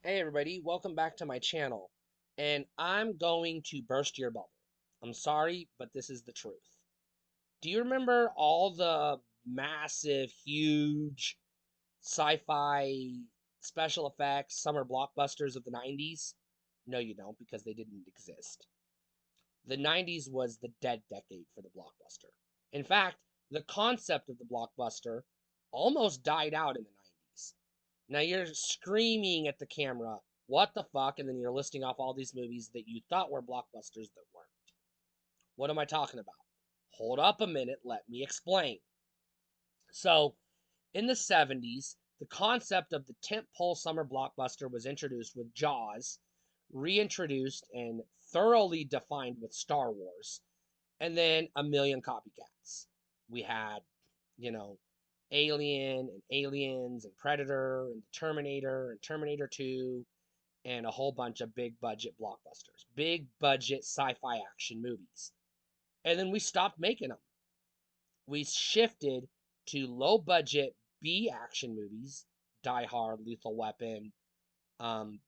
Hey everybody, welcome back to my channel. And I'm going to burst your bubble. I'm sorry, but this is the truth. Do you remember all the massive, huge sci-fi special effects summer blockbusters of the 90s? No, you don't, because they didn't exist. The 90s was the dead decade for the blockbuster. In fact, the concept of the blockbuster almost died out in the 90s. Now you're screaming at the camera, what the fuck? And then you're listing off all these movies that you thought were blockbusters that weren't. What am I talking about? Hold up a minute, let me explain. So, in the 70s, the concept of the tentpole summer blockbuster was introduced with Jaws, reintroduced and thoroughly defined with Star Wars, and then a million copycats. We had, you know, Alien and Aliens and Predator and Terminator and Terminator 2 and a whole bunch of big budget blockbusters, big budget sci-fi action movies. And then we stopped making them. We shifted to low budget B action movies, Die Hard, Lethal Weapon, um,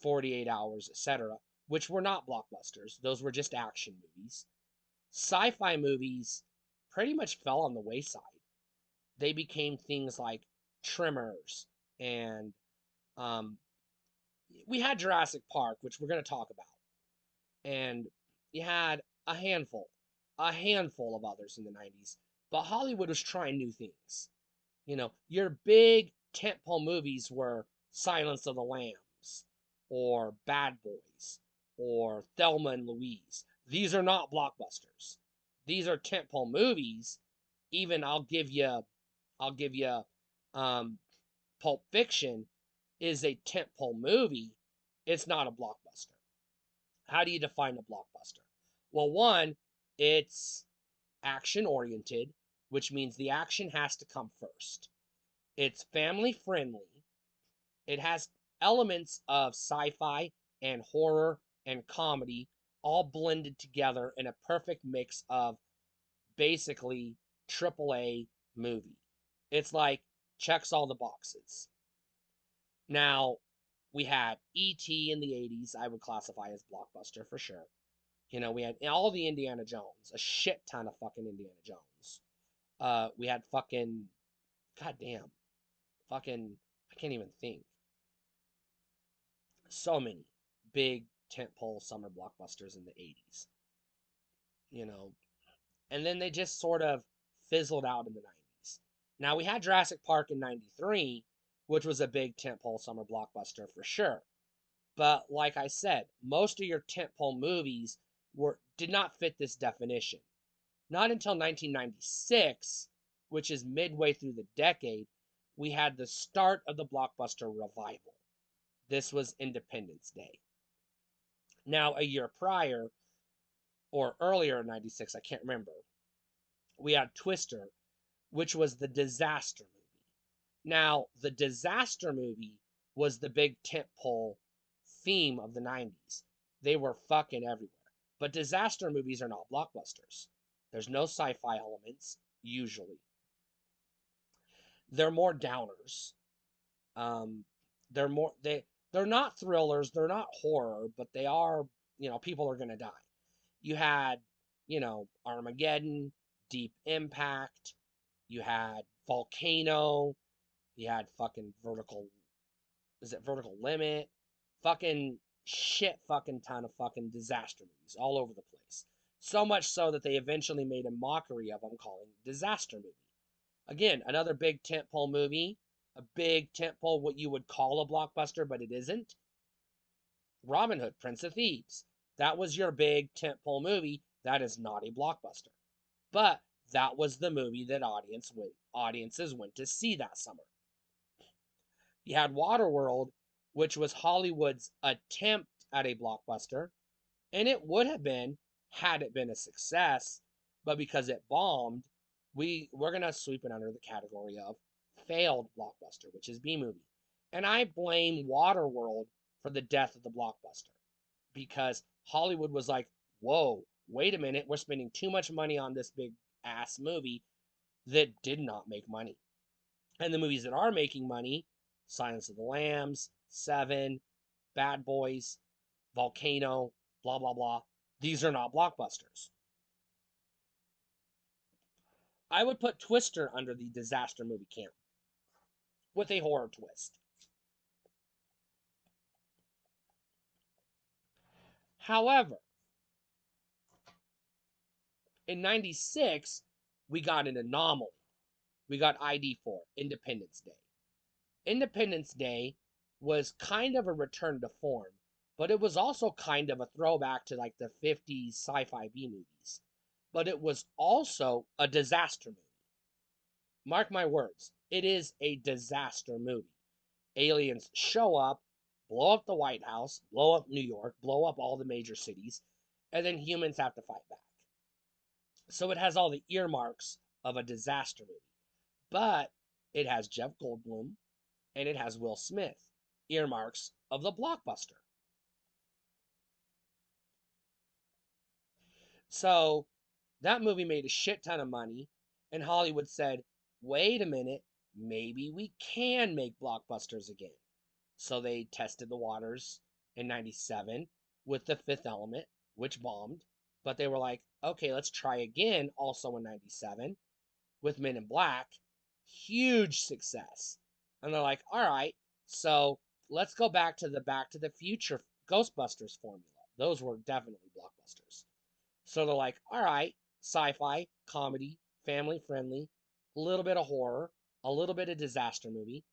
48 Hours, etc., which were not blockbusters. Those were just action movies. Sci-fi movies pretty much fell on the wayside. They became things like Tremors and um, we had Jurassic Park, which we're going to talk about, and you had a handful of others in the 90s. But Hollywood was trying new things. Your big tentpole movies were Silence of the Lambs or Bad Boys or Thelma and Louise. These are not blockbusters. These are tentpole movies. Even I'll give you um, Pulp Fiction is a tentpole movie. It's not a blockbuster. How do you define a blockbuster? Well, one, it's action oriented, which means the action has to come first. It's family friendly. It has elements of sci-fi and horror and comedy all blended together in a perfect mix of basically AAA movie. It's like checks all the boxes. Now, we had E.T. in the 80s, I would classify as blockbuster for sure. We had all the Indiana Jones, a shit ton of fucking Indiana Jones. We had fucking, goddamn, fucking, I can't even think. So many big tentpole summer blockbusters in the 80s, you know, and then they just sort of fizzled out in the 90s. Now we had Jurassic Park in 93, which was a big tentpole summer blockbuster for sure. But like I said, most of your tentpole movies did not fit this definition. Not until 1996, which is midway through the decade, we had the start of the blockbuster revival. This was Independence Day. Now, a year prior, or earlier in 96, I can't remember, we had Twister, which was the disaster movie. Now, the disaster movie was the big tentpole theme of the 90s. They were fucking everywhere. But disaster movies are not blockbusters. There's no sci-fi elements, usually. They're more downers. Um, they're not thrillers, they're not horror, but they are, people are gonna die. You had, Armageddon, Deep Impact, you had Volcano, you had fucking Vertical Limit, fucking shit fucking ton of fucking disaster movies all over the place. So much so that they eventually made a mockery of them calling disaster movie. Again, another big tentpole movie, a big tentpole, what you would call a blockbuster, but it isn't. Robin Hood, Prince of Thieves. That was your big tentpole movie. That is not a blockbuster. But that was the movie that audiences went to see that summer. You had Waterworld, which was Hollywood's attempt at a blockbuster, and it would have been had it been a success, but because it bombed, we're gonna sweep it under the category of failed blockbuster, which is B movie. And I blame Waterworld for the death of the blockbuster because Hollywood was like, "Whoa, wait a minute, we're spending too much money on this big ass movie that did not make money." And the movies that are making money, Silence of the Lambs, Seven, Bad Boys, Volcano, blah, blah, blah. These are not blockbusters. I would put Twister under the disaster movie camp with a horror twist. However, in 96, we got an anomaly. We got ID4, Independence Day. Independence Day was kind of a return to form, but it was also kind of a throwback to like the 50s sci-fi B movies. But it was also a disaster movie. Mark my words, it is a disaster movie. Aliens show up, blow up the White House, blow up New York, blow up all the major cities, and then humans have to fight back. So it has all the earmarks of a disaster movie. But it has Jeff Goldblum and it has Will Smith, earmarks of the blockbuster. So that movie made a shit ton of money, and Hollywood said, wait a minute, maybe we can make blockbusters again. So they tested the waters in 97 with The Fifth Element, which bombed. But they were like, okay, let's try again also in 97 with Men in Black. Huge success. And they're like, all right, so let's go back to the Future Ghostbusters formula. Those were definitely blockbusters. So they're like, all right, sci-fi, comedy, family friendly, a little bit of horror, a little bit of disaster movie,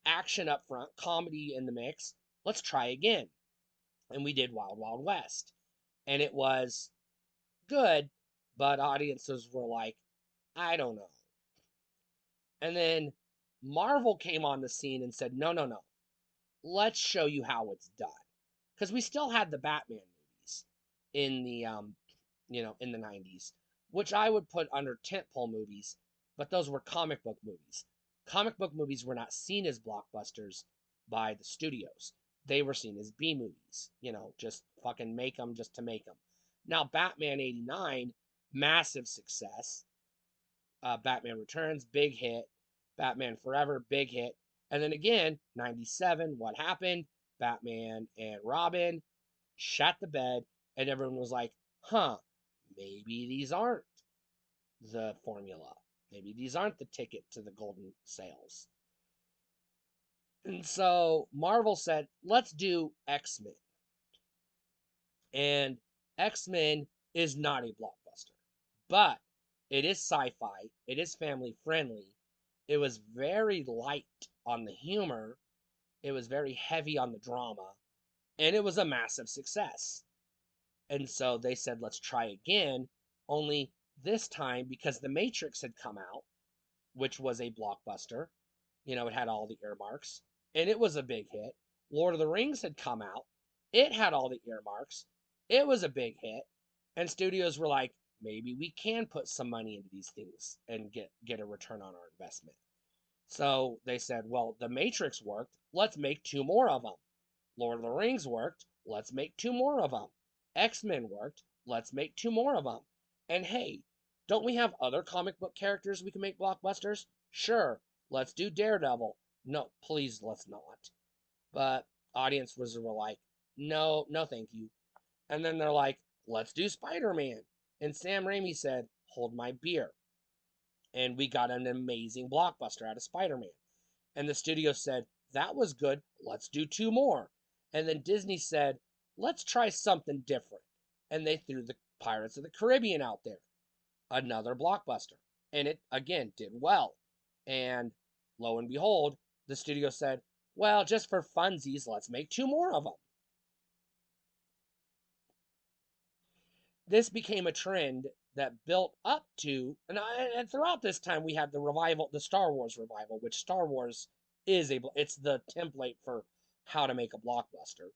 action up front, comedy in the mix. Let's try again. And we did Wild Wild West. And it was good, but audiences were like, I don't know. And then Marvel came on the scene and said, no, no, no. Let's show you how it's done. Because we still had the Batman movies in the in the 90s, which I would put under tentpole movies, but those were comic book movies. Comic book movies were not seen as blockbusters by the studios. They were seen as B movies, just fucking make them just to make them. Now, Batman 89, massive success. Batman Returns, big hit. Batman Forever, big hit. And then again, 97, what happened? Batman and Robin shat the bed, and everyone was like, huh, maybe these aren't the formula. Maybe these aren't the ticket to the golden sales. And so Marvel said, let's do X-Men. And X-Men is not a blockbuster, but it is sci-fi, it is family friendly. It was very light on the humor, it was very heavy on the drama, and it was a massive success. And so they said, let's try again, only this time because The Matrix had come out, which was a blockbuster. It had all the earmarks, and it was a big hit. Lord of the Rings had come out, it had all the earmarks, it was a big hit. And studios were like, maybe we can put some money into these things and get a return on our investment. So they said, well, The Matrix worked, let's make two more of them. Lord of the Rings worked, let's make two more of them. X-Men worked, let's make two more of them. And hey, don't we have other comic book characters we can make blockbusters? Sure, let's do Daredevil. No, please, let's not. But audiences were like, no, no, thank you. And then they're like, let's do Spider-Man. And Sam Raimi said, hold my beer. And we got an amazing blockbuster out of Spider-Man. And the studio said, that was good, let's do two more. And then Disney said, let's try something different. And they threw the Pirates of the Caribbean out there. Another blockbuster. And it, again, did well. And lo and behold, the studio said, well, just for funsies, let's make two more of them. This became a trend that built up to, and throughout this time we had the revival, the Star Wars revival, which Star Wars it's the template for how to make a blockbuster.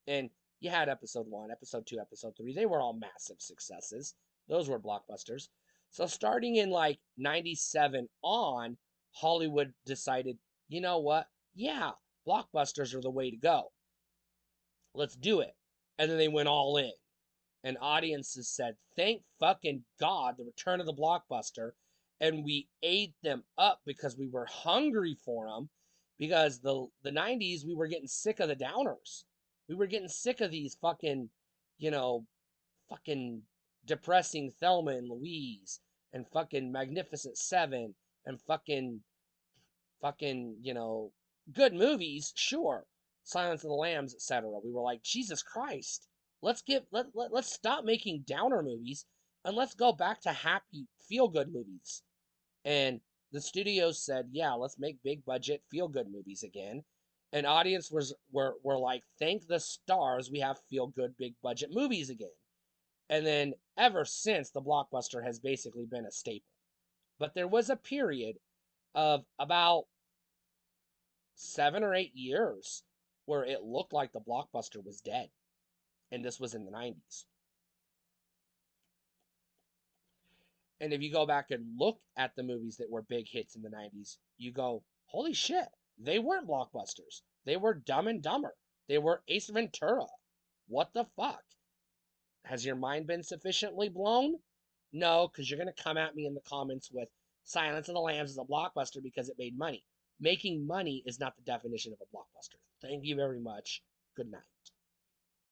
And you had episode 1, episode 2, episode 3. They were all massive successes. Those were blockbusters. So starting in like 97 on, Hollywood decided, you know what? Yeah, blockbusters are the way to go. Let's do it. And then they went all in. And audiences said, thank fucking God, the return of the blockbuster. And we ate them up because we were hungry for them. because the 90s we were getting sick of the downers. We were getting sick of these fucking, you know, fucking depressing Thelma and Louise and fucking Magnificent Seven and fucking, good movies, sure. Silence of the Lambs, etc. We were like, Jesus Christ, let's stop making downer movies and let's go back to happy feel good movies. And the studios said, yeah, let's make big budget feel good movies again. And audience were like, thank the stars we have feel good big budget movies again. And then ever since, the blockbuster has basically been a staple. But there was a period of about 7 or 8 years where it looked like the blockbuster was dead. And this was in the 90s. And if you go back and look at the movies that were big hits in the 90s, you go, holy shit, they weren't blockbusters. They were Dumb and Dumber. They were Ace Ventura. What the fuck? Has your mind been sufficiently blown? No, because you're going to come at me in the comments with Silence of the Lambs is a blockbuster because it made money. Making money is not the definition of a blockbuster. Thank you very much. Good night.